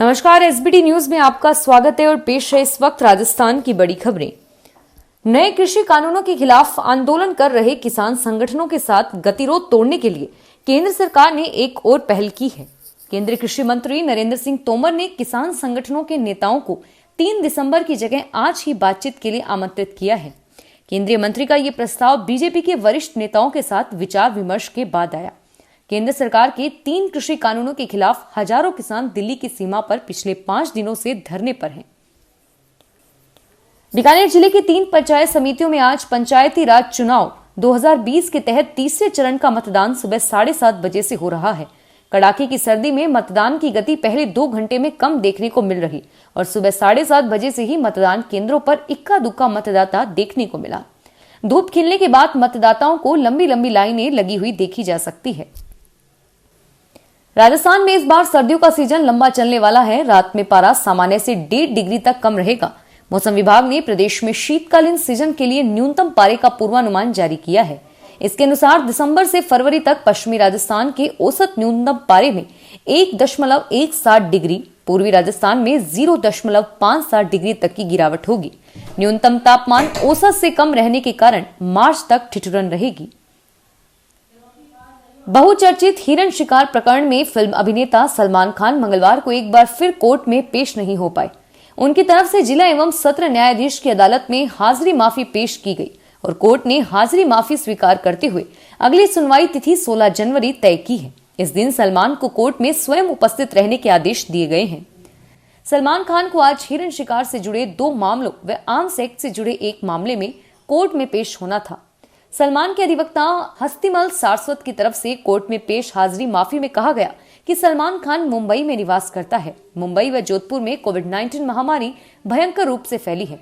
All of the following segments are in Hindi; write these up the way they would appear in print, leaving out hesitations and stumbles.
नमस्कार, एसबीटी न्यूज में आपका स्वागत है और पेश है इस वक्त राजस्थान की बड़ी खबरें। नए कृषि कानूनों के खिलाफ आंदोलन कर रहे किसान संगठनों के साथ गतिरोध तोड़ने के लिए केंद्र सरकार ने एक और पहल की है। केंद्रीय कृषि मंत्री नरेंद्र सिंह तोमर ने किसान संगठनों के नेताओं को 3 दिसंबर की जगह आज ही बातचीत के लिए आमंत्रित किया है। केंद्रीय मंत्री का ये प्रस्ताव बीजेपी के वरिष्ठ नेताओं के साथ विचार विमर्श के बाद आया। केंद्र सरकार के 3 कृषि कानूनों के खिलाफ हजारों किसान दिल्ली की सीमा पर पिछले 5 दिनों से धरने पर हैं। बीकानेर जिले की 3 पंचायत समितियों में आज पंचायती राज चुनाव 2020 के तहत तीसरे चरण का मतदान सुबह 7:30 बजे से हो रहा है। कड़ाके की सर्दी में मतदान की गति पहले 2 घंटे में कम देखने को मिल रही और सुबह 7:30 बजे से ही मतदान केंद्रों पर इक्का दुक्का मतदाता देखने को मिला। धूप खिलने के बाद मतदाताओं को लंबी लंबी लाइनें लगी हुई देखी जा सकती है। राजस्थान में इस बार सर्दियों का सीजन लंबा चलने वाला है। रात में पारा सामान्य से 1.5 डिग्री तक कम रहेगा। मौसम विभाग ने प्रदेश में शीतकालीन सीजन के लिए न्यूनतम पारे का पूर्वानुमान जारी किया है। इसके अनुसार दिसंबर से फरवरी तक पश्चिमी राजस्थान के औसत न्यूनतम पारे में 1.17 डिग्री, पूर्वी राजस्थान में 0.57 डिग्री तक की गिरावट होगी। न्यूनतम तापमान औसत से कम रहने के कारण मार्च तक ठिठुरन रहेगी। बहुचर्चित हिरण शिकार प्रकरण में फिल्म अभिनेता सलमान खान मंगलवार को एक बार फिर कोर्ट में पेश नहीं हो पाए। उनकी तरफ से जिला एवं सत्र न्यायाधीश की अदालत में हाजिरी माफी पेश की गई और कोर्ट ने हाजिरी माफी स्वीकार करते हुए अगली सुनवाई तिथि 16 जनवरी तय की है। इस दिन सलमान को कोर्ट में स्वयं उपस्थित रहने के आदेश दिए गए हैं। सलमान खान को आज हिरण शिकार से जुड़े 2 मामलों व आर्म्स एक्ट से जुड़े एक मामले में कोर्ट में पेश होना था। सलमान के अधिवक्ता हस्तिमल सारस्वत की तरफ से कोर्ट में पेश हाजिरी माफी में कहा गया कि सलमान खान मुंबई में निवास करता है। मुंबई व जोधपुर में कोविड-19 महामारी भयंकर रूप से फैली है।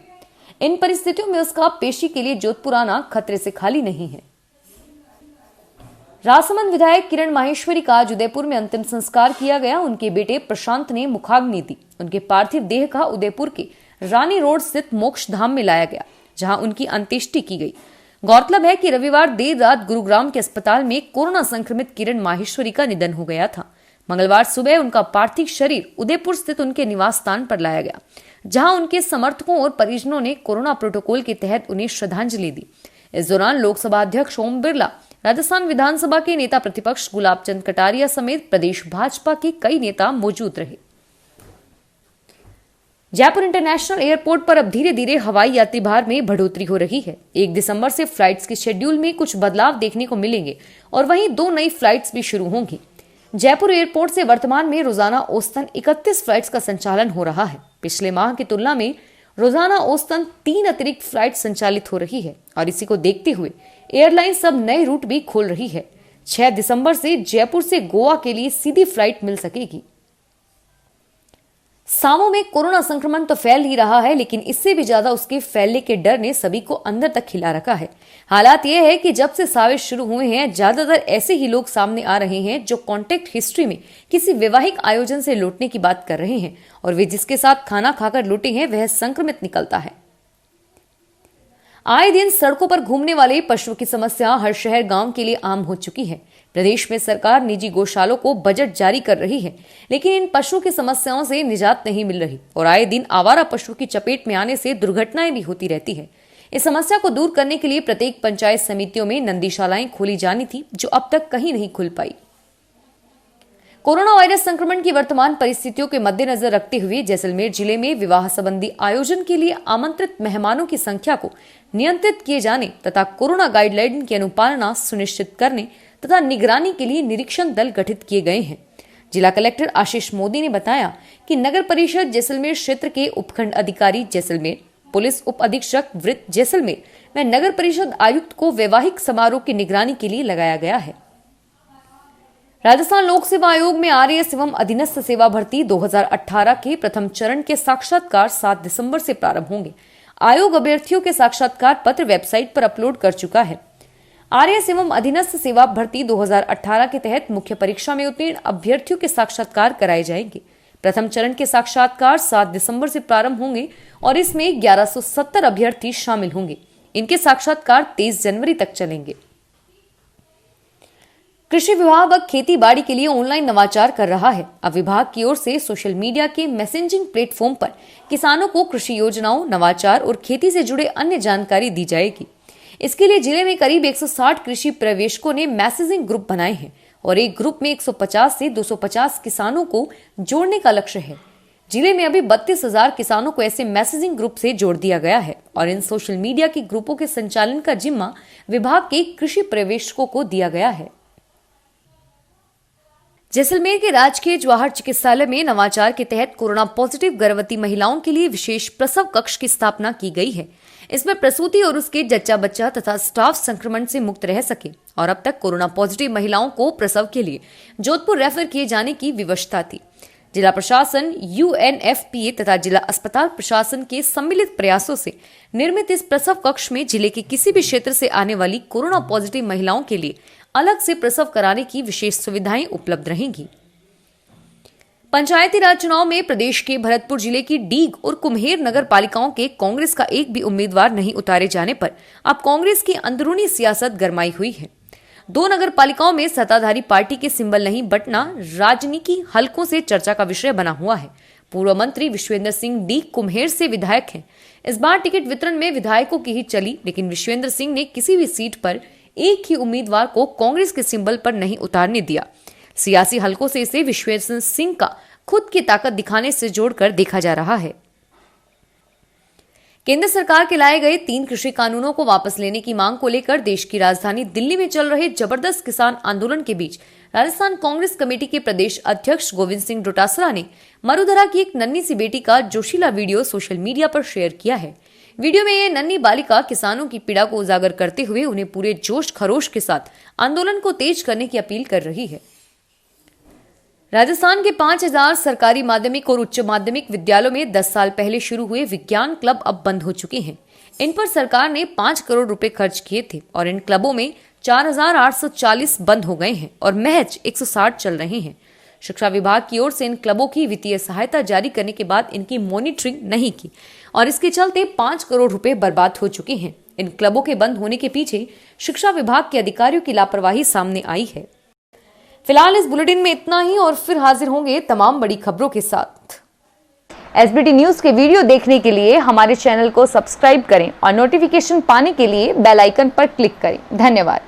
इन परिस्थितियों में उसका पेशी के लिए जोधपुर आना खतरे से खाली नहीं है। राजसमंद विधायक किरण माहेश्वरी का आज उदयपुर में अंतिम संस्कार किया गया। उनके बेटे प्रशांत ने मुखाग्नि दी। उनके पार्थिव देह का उदयपुर के रानी रोड स्थित मोक्ष धाम में लाया गया, जहां उनकी अंत्येष्टि की गई। गौरतलब है कि रविवार देर रात गुरुग्राम के अस्पताल में कोरोना संक्रमित किरण माहेश्वरी का निधन हो गया था। मंगलवार सुबह उनका पार्थिव शरीर उदयपुर स्थित उनके निवास स्थान पर लाया गया, जहां उनके समर्थकों और परिजनों ने कोरोना प्रोटोकॉल के तहत उन्हें श्रद्धांजलि दी। इस दौरान लोकसभा अध्यक्ष ओम बिरला, राजस्थान विधानसभा के नेता प्रतिपक्ष गुलाब चंद कटारिया समेत प्रदेश भाजपा के कई नेता मौजूद रहे। जयपुर इंटरनेशनल एयरपोर्ट पर अब धीरे धीरे हवाई यात्री भार में बढ़ोतरी हो रही है। 1 दिसंबर से फ्लाइट्स के शेड्यूल में कुछ बदलाव देखने को मिलेंगे और वहीं 2 नई फ्लाइट्स भी शुरू होंगी। जयपुर एयरपोर्ट से वर्तमान में रोजाना औसतन 31 फ्लाइट्स का संचालन हो रहा है। पिछले माह की तुलना में रोजाना औसतन 3 अतिरिक्त फ्लाइट संचालित हो रही है और इसी को देखते हुए एयरलाइंस अब नए रूट भी खोल रही है। 6 दिसंबर से जयपुर से गोवा के लिए सीधी फ्लाइट मिल सकेगी। सामो में कोरोना संक्रमण तो फैल ही रहा है, लेकिन इससे भी ज्यादा उसके फैलने के डर ने सभी को अंदर तक खिला रखा है। हालात यह है कि जब से सावे शुरू हुए हैं, ज्यादातर ऐसे ही लोग सामने आ रहे हैं जो कॉन्टेक्ट हिस्ट्री में किसी वैवाहिक आयोजन से लौटने की बात कर रहे हैं और वे जिसके साथ खाना खाकर लौटे हैं वह संक्रमित निकलता है। आए दिन सड़कों पर घूमने वाले पशुओं की समस्या हर शहर गांव के लिए आम हो चुकी है। प्रदेश में सरकार निजी गौशालों को बजट जारी कर रही है, लेकिन इन पशुओं की समस्याओं से निजात नहीं मिल रही और आए दिन आवारा पशुओं की चपेट में आने से दुर्घटनाएं भी होती रहती है। इस समस्या को दूर करने के लिए प्रत्येक पंचायत समितियों में नंदीशालाएं खोली जानी थी, जो अब तक कहीं नहीं खुल पाई। कोरोना वायरस संक्रमण की वर्तमान परिस्थितियों के मद्देनजर रखते हुए जैसलमेर जिले में विवाह संबंधी आयोजन के लिए आमंत्रित मेहमानों की संख्या को नियंत्रित किए जाने तथा कोरोना गाइडलाइन की अनुपालना सुनिश्चित करने तथा निगरानी के लिए निरीक्षण दल गठित किए गए हैं। जिला कलेक्टर आशीष मोदी ने बताया कि नगर परिषद जैसलमेर क्षेत्र के उपखंड अधिकारी जैसलमेर, पुलिस उप अधीक्षक वृत्त जैसलमेर व नगर परिषद आयुक्त को वैवाहिक समारोह की निगरानी के लिए लगाया गया है। राजस्थान लोक सेवा आयोग में आरएएस एवं अधीनस्थ सेवा भर्ती 2018 के प्रथम चरण के साक्षात्कार 7 दिसंबर से प्रारंभ होंगे। आयोग अभ्यर्थियों के साक्षात्कार पत्र वेबसाइट पर अपलोड कर चुका है। आरएएस एवं अधीनस्थ सेवा भर्ती 2018 के तहत मुख्य परीक्षा में उत्तीर्ण अभ्यर्थियों के साक्षात्कार कराए जाएंगे। प्रथम चरण के साक्षात्कार 7 दिसंबर से प्रारंभ होंगे और इसमें 1170 अभ्यर्थी शामिल होंगे। इनके साक्षात्कार 23 जनवरी तक चलेंगे। कृषि विभाग अब खेती बाड़ी के लिए ऑनलाइन नवाचार कर रहा है। अब विभाग की ओर से सोशल मीडिया के मैसेजिंग प्लेटफॉर्म पर किसानों को कृषि योजनाओं, नवाचार और खेती से जुड़े अन्य जानकारी दी जाएगी। इसके लिए जिले में करीब 160 कृषि पर्यवेक्षकों ने मैसेजिंग ग्रुप बनाए हैं और एक ग्रुप में 150 से 250 किसानों को जोड़ने का लक्ष्य है। जिले में अभी 32,000 किसानों को ऐसे मैसेजिंग ग्रुप से जोड़ दिया गया है और इन सोशल मीडिया के ग्रुपों के संचालन का जिम्मा विभाग के कृषि पर्यवेक्षकों को दिया गया है। जैसलमेर के राजकीय जवाहर चिकित्सालय में नवाचार के तहत कोरोना पॉजिटिव गर्भवती महिलाओं के लिए विशेष प्रसव कक्ष की स्थापना की गई है। इसमें प्रसूति और उसके जच्चा बच्चा तथा स्टाफ संक्रमण से मुक्त रह सके और अब तक कोरोना पॉजिटिव महिलाओं को प्रसव के लिए जोधपुर रेफर किए जाने की व्यवस्था थी। जिला प्रशासन, UNFPA तथा जिला अस्पताल प्रशासन के सम्मिलित प्रयासों से निर्मित इस प्रसव कक्ष में जिले के किसी भी क्षेत्र से आने वाली कोरोना पॉजिटिव महिलाओं के लिए अलग से प्रसव कराने की विशेष सुविधाएं उपलब्ध रहेंगी। पंचायती राज चुनाव में प्रदेश के भरतपुर जिले की डीग और कुम्हेर नगर पालिकाओं के कांग्रेस का एक भी उम्मीदवार नहीं उतारे जाने पर अब कांग्रेस की अंदरूनी सियासत गरमाई हुई है। 2 नगर पालिकाओं में सत्ताधारी पार्टी के सिंबल नहीं बटना राजनीति हलकों से चर्चा का विषय बना हुआ है। पूर्व मंत्री विश्वेंद्र सिंह डीग कुम्हेर से विधायक हैं। इस बार टिकट वितरण में विधायकों की ही चली, लेकिन विश्वेंद्र सिंह ने किसी भी सीट पर एक ही उम्मीदवार को कांग्रेस के सिंबल पर नहीं उतारने दिया। सियासी हलकों से इसे विश्वेंद्र सिंह का खुद की ताकत दिखाने से जोड़कर देखा जा रहा है। केंद्र सरकार के लाए गए 3 कृषि कानूनों को वापस लेने की मांग को लेकर देश की राजधानी दिल्ली में चल रहे जबरदस्त किसान आंदोलन के बीच राजस्थान कांग्रेस कमेटी के प्रदेश अध्यक्ष गोविंद सिंह डोटासरा ने मरुधरा की एक नन्ही सी बेटी का जोशीला वीडियो सोशल मीडिया पर शेयर किया है। वीडियो में ये नन्ही बालिका किसानों की पीड़ा को उजागर करते हुए उन्हें पूरे जोश खरोश के साथ आंदोलन को तेज करने की अपील कर रही है। राजस्थान के 5,000 सरकारी माध्यमिक और उच्च माध्यमिक विद्यालयों में 10 साल पहले शुरू हुए विज्ञान क्लब अब बंद हो चुके हैं। इन पर सरकार ने 5 करोड़ रुपए खर्च किए थे और इन क्लबों में 4,840 बंद हो गए हैं और महज 160 चल रहे हैं। शिक्षा विभाग की ओर से इन क्लबों की वित्तीय सहायता जारी करने के बाद इनकी मॉनिटरिंग नहीं की और इसके चलते 5 करोड़ रुपए बर्बाद हो चुके हैं। इन क्लबों के बंद होने के पीछे शिक्षा विभाग के अधिकारियों की लापरवाही सामने आई है। फिलहाल इस बुलेटिन में इतना ही और फिर हाजिर होंगे तमाम बड़ी खबरों के साथ। SBT न्यूज के वीडियो देखने के लिए हमारे चैनल को सब्सक्राइब करें और नोटिफिकेशन पाने के लिए बेल आइकन पर क्लिक करें। धन्यवाद।